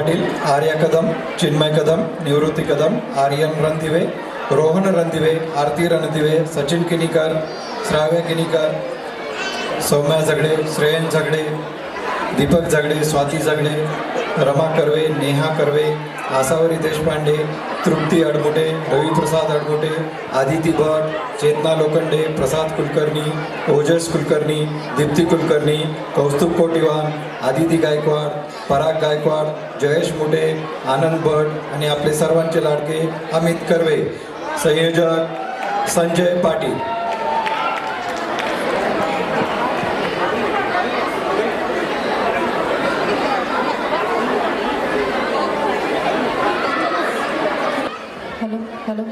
पाटील, आर्या कदम, चिन्मय कदम, निवृत्ती कदम, आर्यन रणदिवे, रोहन रणदिवे, आरती रणदिवे, सचिन किनीकर, श्राव्य किनीकर, सौम्या झगडे, श्रेयन झगडे, दीपक झगडे, स्वाती झगडे, रमा कर्वे, नेहा कर्वे, आसावरी देशपांडे, तृप्ती अडमुटे, रविप्रसाद अडमुटे, आदिती भट, चेतना लोखंडे, प्रसाद कुलकर्णी, ओजस कुलकर्णी, दीप्ती कुलकर्णी, कौस्तुभ कोटिवान, आदिती गायकवाड, पराग गायकवाड, जयेश मुटे, आनंद भट आणि आपले सर्वांचे लाडके अमित कर्वे. संयोजक संजय पाटील. हॅलो.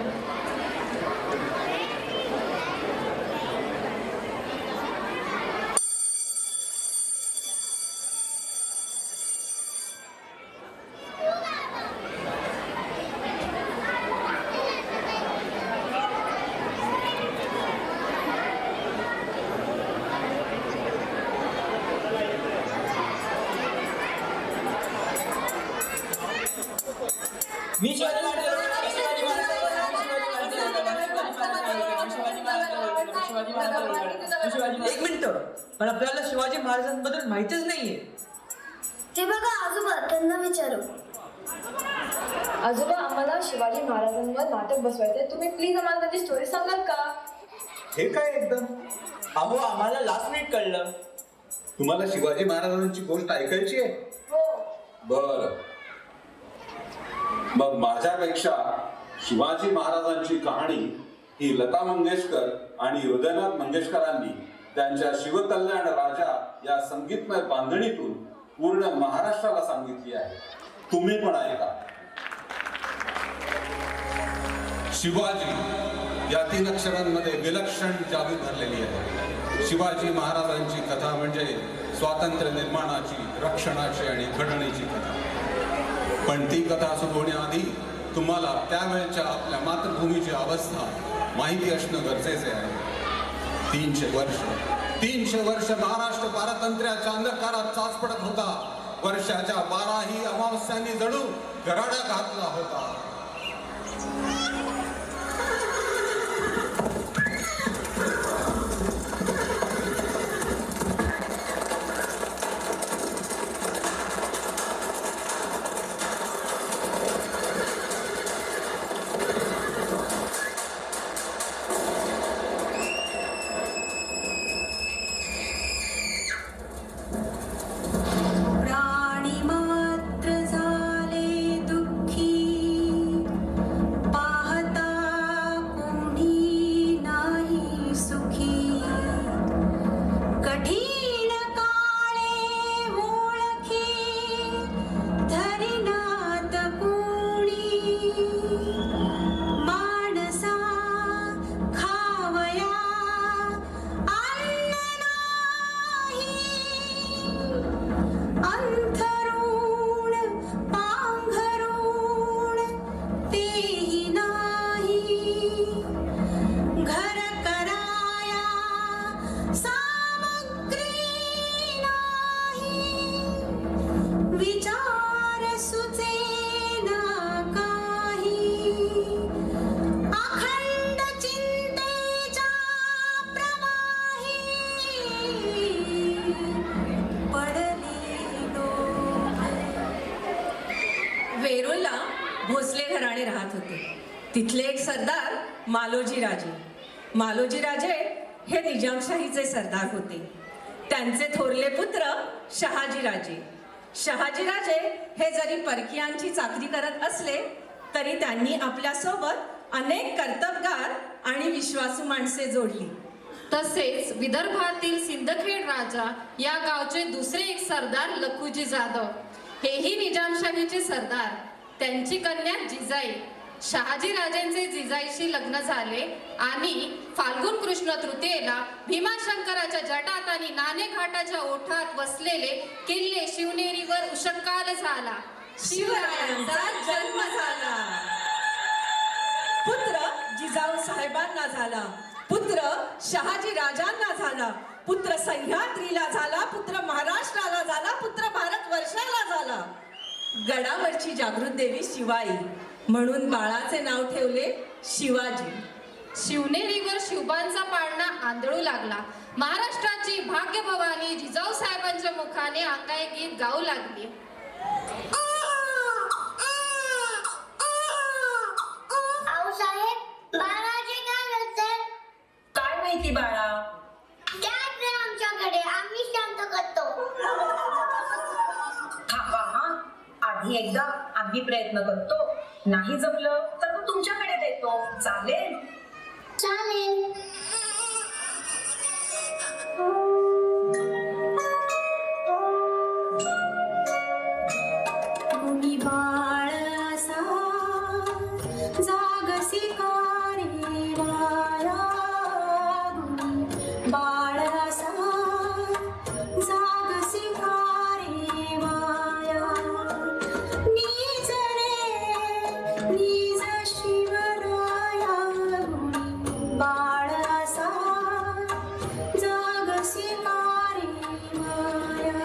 मी शिवाजी एक मिनिट, पण आपल्याला शिवाजी महाराजांबद्दल माहितीच नाहीये. ते बघा आजोबा, त्यांना विचारू. आजोबा, आम्हाला शिवाजी महाराजांवर नाटक बसवायचंय. तुम्ही प्लीज आम्हाला त्याची स्टोरी सांगाल का? हे काय एकदम? अहो, आम्हाला लास्ट मिनिट कळलं. तुम्हाला शिवाजी महाराजांची गोष्ट ऐकायची आहे? हो. बर, मग माझ्यापेक्षा शिवाजी महाराजांची कहाणी ही लता मंगेशकर आणि हृदयनाथ मंगेशकरांनी त्यांच्या शिवकल्याण राजा या संगीतमय बांधणीतून पूर्ण महाराष्ट्राला सांगितली आहे. तुम्ही पण ऐका. शिवाजी या 3 अक्षरांमध्ये विलक्षण जादू भरलेली आहे. शिवाजी महाराजांची कथा म्हणजे स्वातंत्र्य निर्माणाची, रक्षणाची आणि घडणीची कथा. पण ती कथा सुरू होण्याआधी तुम्हाला त्यावेळच्या आपल्या मातृभूमीची अवस्था माहिती असणं गरजेचे आहे. 300 वर्ष महाराष्ट्र पारतंत्र्याच्या अंधकारात चाच पडत होता. वर्षाच्या 12ही अमावस्यांनी जणू गराडा घातला होता. वेरूळला भोसले घराणे राहत होते. तिथले एक सरदार मालोजी राजे. मालोजी राजे हे निजामशाहीचे सरदार होते. त्यांचे थोरले पुत्र शहाजी राजे. शहाजी राजे हे जरी परकीयांची चाकरी करत असले तरी त्यांनी आपल्यासोबत अनेक कर्तबगार आणि विश्वासू माणसे जोडली. तसेच विदर्भातील सिंदखेड राजा या गावचे दुसरे एक सरदार लखुजी जाधव हेही निजामशाहीचे सरदार. त्यांची कन्या जिजाई. शहाजी राजांचे जिजाईशी लग्न झाले आणि फाल्गुन कृष्ण तृतीयेला भीमाशंकराच्या जटात आणि नाणे घाटाच्या ओठात वसलेले किल्ले शिवनेरीवर उषःकाल झाला. शिवरायांचा जन्म झाला. पुत्र जिजाऊ साहेबांना झाला. पुत्र शहाजी राजांना झाला. पुत्र सह्याद्रीला झाला. पुत्र महाराष्ट्राला झाला. पुत्र भारत वर्षाला झाला. गडावरची जागृत देवी शिवाई, म्हणून बाळाचे नाव ठेवले शिवाजी. शिवनेरीवर शिवबांचा पाळणा आंधळू लागला. महाराष्ट्राची भाग्यभवानी जिजाऊ साहेबांच्या मुखाने अंगाई गीत गाऊ लागली. आऊसाहेब बाळाचे काय नसेल काय माहिती बाळा? त्याच रे आमच्याकडे आम्ही शांत करतो. थांबा हा, आधी एकदा आम्ही प्रयत्न करतो, नाही जमलं तर मग तुमच्याकडे देतो, चालेल? चालेल. कुणी बाळ असा जागसी कारी वाया, कुणी बाळ असा जागसी कारी वाया. नीज रे नीज शिवराया, कुणी बाळ असा जागसी कारी वाया.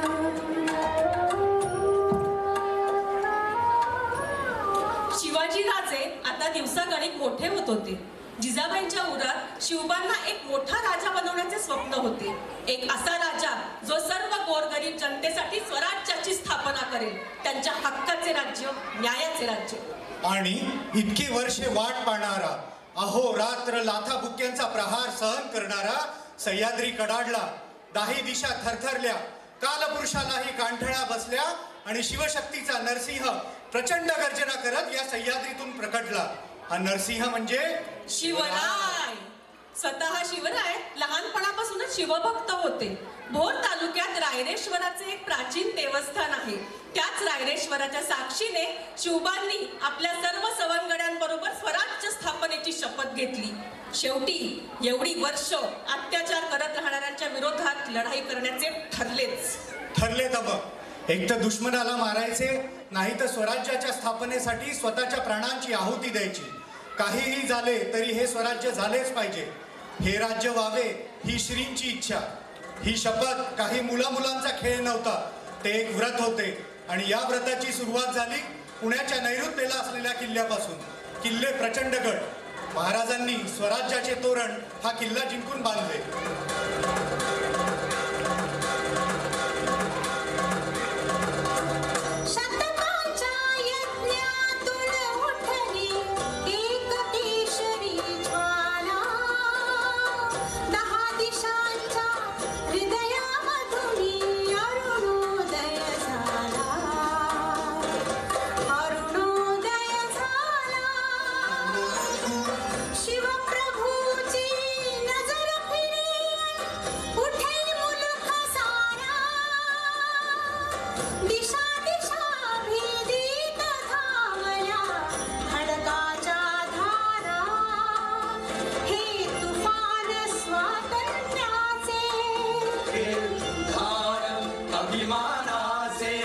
शिवाजी राजे आता दिवसागणिक मोठे होत होते. जिजाबाईंच्या उरात शिवबांना एक मोठा राजा बनवण्याचे स्वप्न होते. एक असा राजा जो सर्व गोरगरीब जनतेसाठी स्वराज्याची स्थापना करेल, त्यांच्या हक्काचे राज्य, न्यायाचे राज्य. आणि इतकी वर्षे वाट पाहणारा, अहोरात्र लाथा बुक्क्यांचा प्रहार सहन करणारा सह्याद्री कडाडला. दाही दिशा थरथरल्या, कालपुरुषालाही कांठळ्या बसल्या आणि शिवशक्तीचा नरसिंह प्रचंड गर्जना करत या सह्याद्रीतून प्रकटला. हा नरसिंह म्हणजे शिवराय. स्वतः शिवराय लहानपणापासूनच शिवभक्त होते. भोर तालुक्यात रायरेश्वराचे एक प्राचीन देवस्थान आहे. त्याच रायरेश्वराच्या साक्षीने शिवबांनी आपल्या सर्व सवंगड्यांबरोबर स्वराज्य स्थापनेची शपथ घेतली. शेवटी एवढी वर्ष अत्याचार करत राहणाऱ्यांच्या विरोधात लढाई करण्याचे ठरले तर मग एक तर दुश्मनाला मारायचे, नाही तर स्वराज्याच्या स्थापनेसाठी स्वतःच्या प्राणांची आहुती द्यायची. काहीही झाले तरी हे स्वराज्य झालेच पाहिजे. हे राज्य व्हावे ही श्रींची इच्छा. ही शपथ काही मुलांचा खेळ नव्हता, ते एक व्रत होते. आणि या व्रताची सुरुवात झाली पुण्याच्या नैऋत्येला असलेल्या किल्ल्यापासून. किल्ले प्रचंडगड. महाराजांनी स्वराज्याचे तोरण हा किल्ला जिंकून बांधले. शतकाच्या यज्ञातून उठली एक केशरी ज्वाला, 10 दिशांच्या हृदयामधून अरुणोदय झाला, अरुणोदय झाला. शिवप्रभूची नजर फिरी उठे मुलुख सारा, दिशा भेदीत धावल्या खडकाच्या धारा. हे तुफान स्वातंत्र्याचे, अभिमानाचे,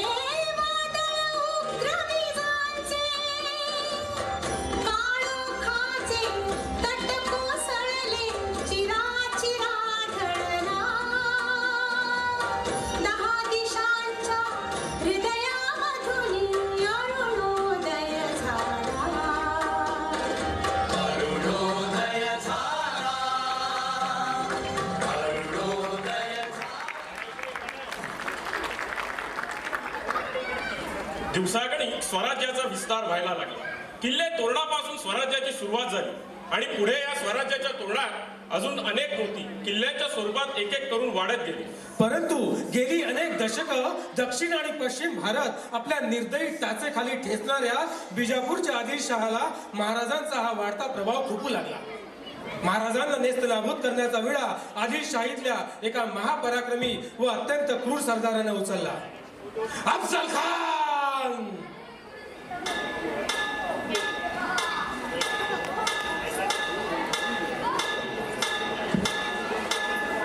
हे वादळ उग्र विजांचे, काळोखाचे तट कोसळले चिराचिरा ढळला. 10 दिशांच्या हृदयामधून अरुणोदय झाला. अरुणोदय झाला, अरुणोदय. दिवसागणिक स्वराज्याचा विस्तार व्हायला लागला. किल्ले तोरणापासून स्वराज्याची सुरुवात झाली आणि पुढे या स्वराज्याच्या तोरणात अजून अनेक मोती किल्ल्याच्या स्वरूपात एक एक करून वाढत गेली. परंतु गेली अनेक दशकं दक्षिण आणि पश्चिम भारत आपल्या निर्दयी टाचेखाली ठेचणाऱ्या बिजापूरच्या आदिलशहाला महाराजांचा हा वाढता प्रभाव खूपू लागला. महाराजांना नेस्तनाबूत करण्याचा विडा आदिलशाहीतल्या एका महापराक्रमी व अत्यंत क्रूर सरदाराने उचलला. अफजल खान.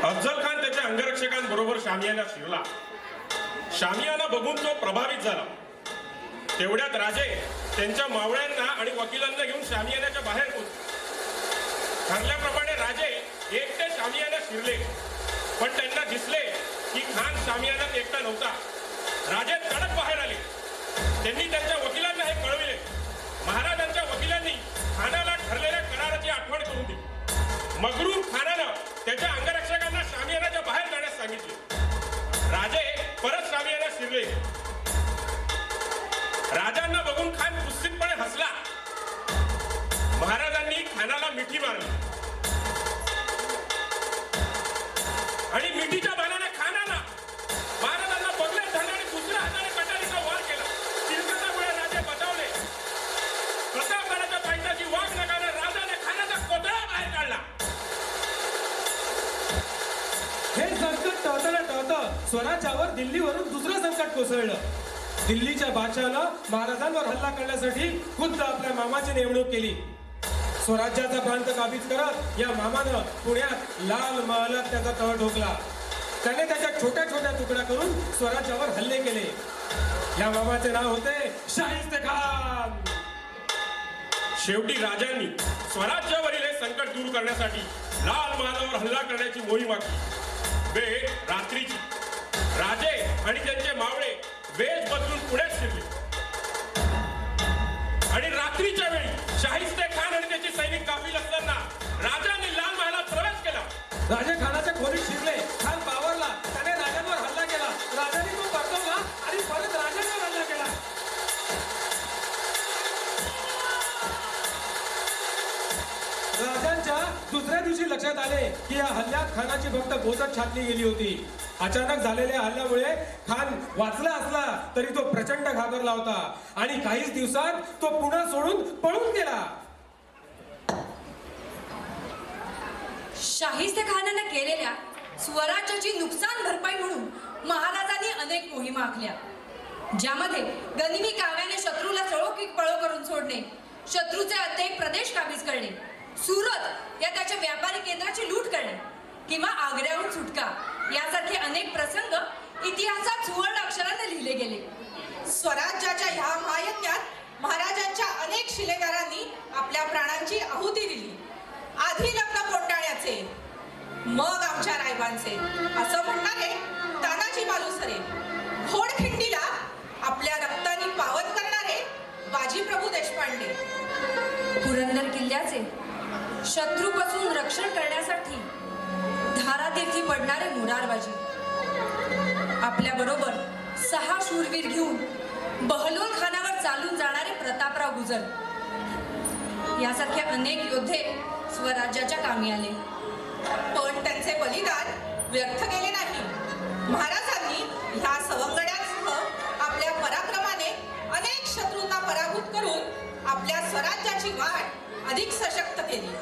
अफजल खान त्याच्या अंगरक्षकांबरोबर शामियाना शिरला. शामियाना बघून तो प्रभावित झाला. तेवढ्यात राजे त्यांच्या मावळ्यांना आणि वकिलांना घेऊन शामियानाच्या बाहेर पोहोचले. ठरल्याप्रमाणे राजे एकटे शामियानात शिरले, पण त्यांना दिसले की खान शामियानात एकटा नव्हता. राजे तडक बाहेर आले त्यांनी त्यांच्या वकिलांना हे कळविले. महाराजांच्या वकिलांनी खानाला ठरलेल्या कराराची आठवण करून दिली. मगरूर खानानं त्याच्या अंगरक्षकांना शामियानाच्या बाहेर जाण्यास सांगितले. राजे परत शामियानात शिरले. राजांना बघून खान कुत्सितपणे हसला. महाराजांनी खानाला मिठी मारली आणि मिठीच्या बाणाने खानाला महाराजांना बगल्यात धरला आणि दुसऱ्या हाताने कटारीचा वार केला. तिरकतामुळे राजे बचावले. प्रतापगडाच्या पायथ्याची वाघ नगाने राजाने खानाचा कोथळा बाहेर काढला. हे संकट टळतं स्वराज्यावर दिल्लीवरून दुसरं संकट कोसळलं. दिल्लीच्या बादशहानं महाराजांवर हल्ला करण्यासाठी खुद्द आपल्या मामाची नेमणूक केली. स्वराज्याचा प्रांत काबीज करत या मामानं पुण्यात लाल महालात त्याचा तळ ठोकला. त्याने त्याच्या छोट्या छोट्या तुकड्या करून स्वराज्यावर हल्ले केले. या मामाचे नाव होते शाहिस्ते खान. शेवटी राजांनी स्वराज्यावरील हे संकट दूर करण्यासाठी लाल महालावर हल्ला करण्याची मोहीम आखली. वेळ रात्रीची. राजे आणि त्यांचे मावळे वेश बदलून पुण्यात शिरले आणि रात्रीच्या वेळी शाहिस्ते खान आणि त्याचे सैनिक काफिल असताना राजांनी लाल महालात प्रवेश केला. राजे खानाच्या खोलीत शिरले. खान बावरला. त्याने राजांवर हल्ला केला. राजांनी तो परतवला आणि परत राजांवर हल्ला केला. राजांच्या दुसऱ्या दिवशी लक्षात आले की या हल्ल्यात खानाची फक्त बोचट छाटली गेली होती. अचानक झालेल्या हल्ल्यामुळे खान वाचला असला तरी तो प्रचंड घाबरला होता आणि काहीच दिवसात तो पुणे सोडून पळून गेला. शाहिस्ते खानाने केलेल्या स्वराज्याची नुकसान भरपाई म्हणून महाराजांनी अनेक मोहिमा आखल्या, ज्यामध्ये गनिमी काव्याने शत्रूला चळोकीत पळो करून सोडणे, शत्रूचे अनेक प्रदेश काबीज करणे, सुरत या त्याच्या व्यापारी केंद्राची लूट करणे किंवा आग्र्याहून सुटका यासारखे अनेक प्रसंग इतिहासात सुवर्ण अक्षराने लिहिले गेले. स्वराज्याच्या ह्या महायज्ञात महाराजांच्या अनेक शिलेदारांनी आपल्या प्राणांची आहुती दिली. आधी लग्न कोंडाण्याचे, मग आमच्या रायबांचे असं म्हणणारे तानाजी मालुसरे, घोडखिंडीला आपल्या रक्ताने पावन करणारे बाजीप्रभू देशपांडे, पुरंदर किल्ल्याचे शत्रूपासून रक्षण करण्यासाठी धारातीर्थी पडणारे मुरारबाजी, आपल्या बरोबर 6 शूरवीर घेऊन बहलोल खानावर चालून जाणारे प्रतापराव गुजर यासारखे अनेक योद्धे स्वराज्याच्या कामी आले. पण त्यांचे बलिदान व्यर्थ गेले नाही. महाराजांनी ह्या सवंगड्यांसह आपल्या पराक्रमाने अनेक शत्रूंना पराभूत करून आपल्या स्वराज्याची वाट अधिक सशक्त केली.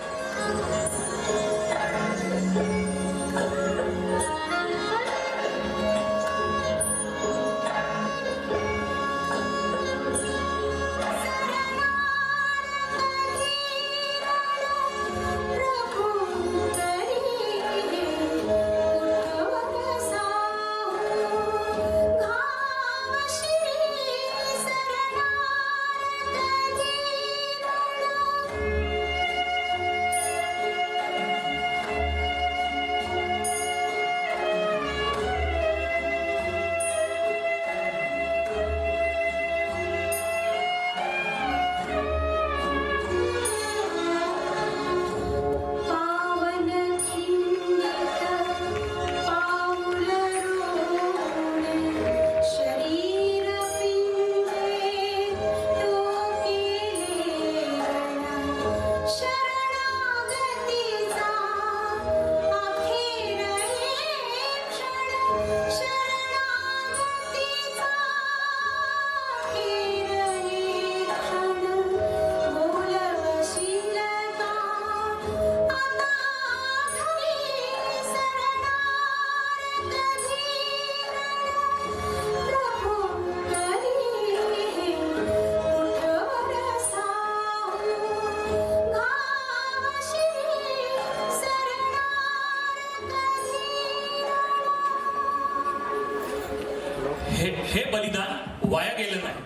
हे बलिदान वाया गेलं नाही.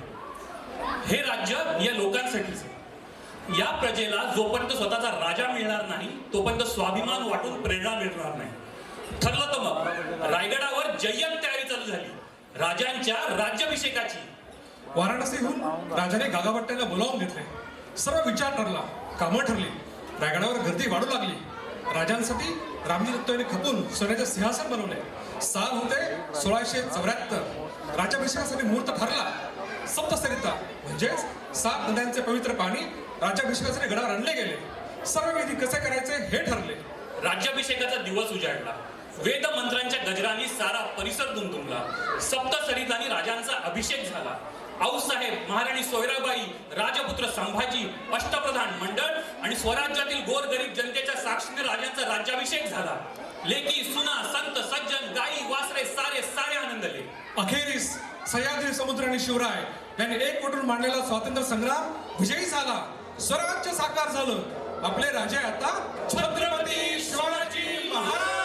हे राज्य या लोकांसाठीच. या प्रजेला जोपर्यंत स्वतःचा राजा मिळणार नाही तोपर्यंत स्वाभिमान वाटून प्रेरणा मिळणार नाही. ठरलं तर मग रायगडावर जय्यत तयारी चालू झाली राजांच्या राज्याभिषेकाची. वाराणसीहून राजाने गागाभट्ट्यांना बोलावून घेतले. सर्व विचार ठरला, कामं ठरली, रायगडावर गर्दी वाढू लागली. राजांसाठी रामजी दत्ताने खपून सोन्याचे सिंहासन बनवले. साल होते 1674. राज्याभिषेकासाठी मुहूर्त ठरला. सप्तसरिता म्हणजेच 7 नद्यांचे पवित्र पाणी राज्याभिषेकासाठी गडावर आणले गेले. सर्व विधी कसे करायचे हे ठरले. राज्याभिषेकाचा दिवस उजाडला. वेद मंत्रांच्या गजरांनी सारा परिसर दुमदुमला. सप्तसरितांनी राजांचा अभिषेक झाला. आऊसाहेब, महाराणी सोयराबाई, राजपुत्र संभाजी, अष्टप्रधान मंडळ आणि स्वराज्यातील गोरगरीब जनतेच्या साक्षीने राजांचा राज्याभिषेक झाला. लेकी, सुना, संत, सज्जन, गाई, वासरे सारे आनंदले. अखेरीस सह्याद्री समुद्र आणि शिवराय यांनी एकवटून मांडलेला स्वातंत्र्य संग्राम विजयी झाला. स्वराज्य साकार झालं. आपले राजे आता छत्रपती शिवाजी महाराज.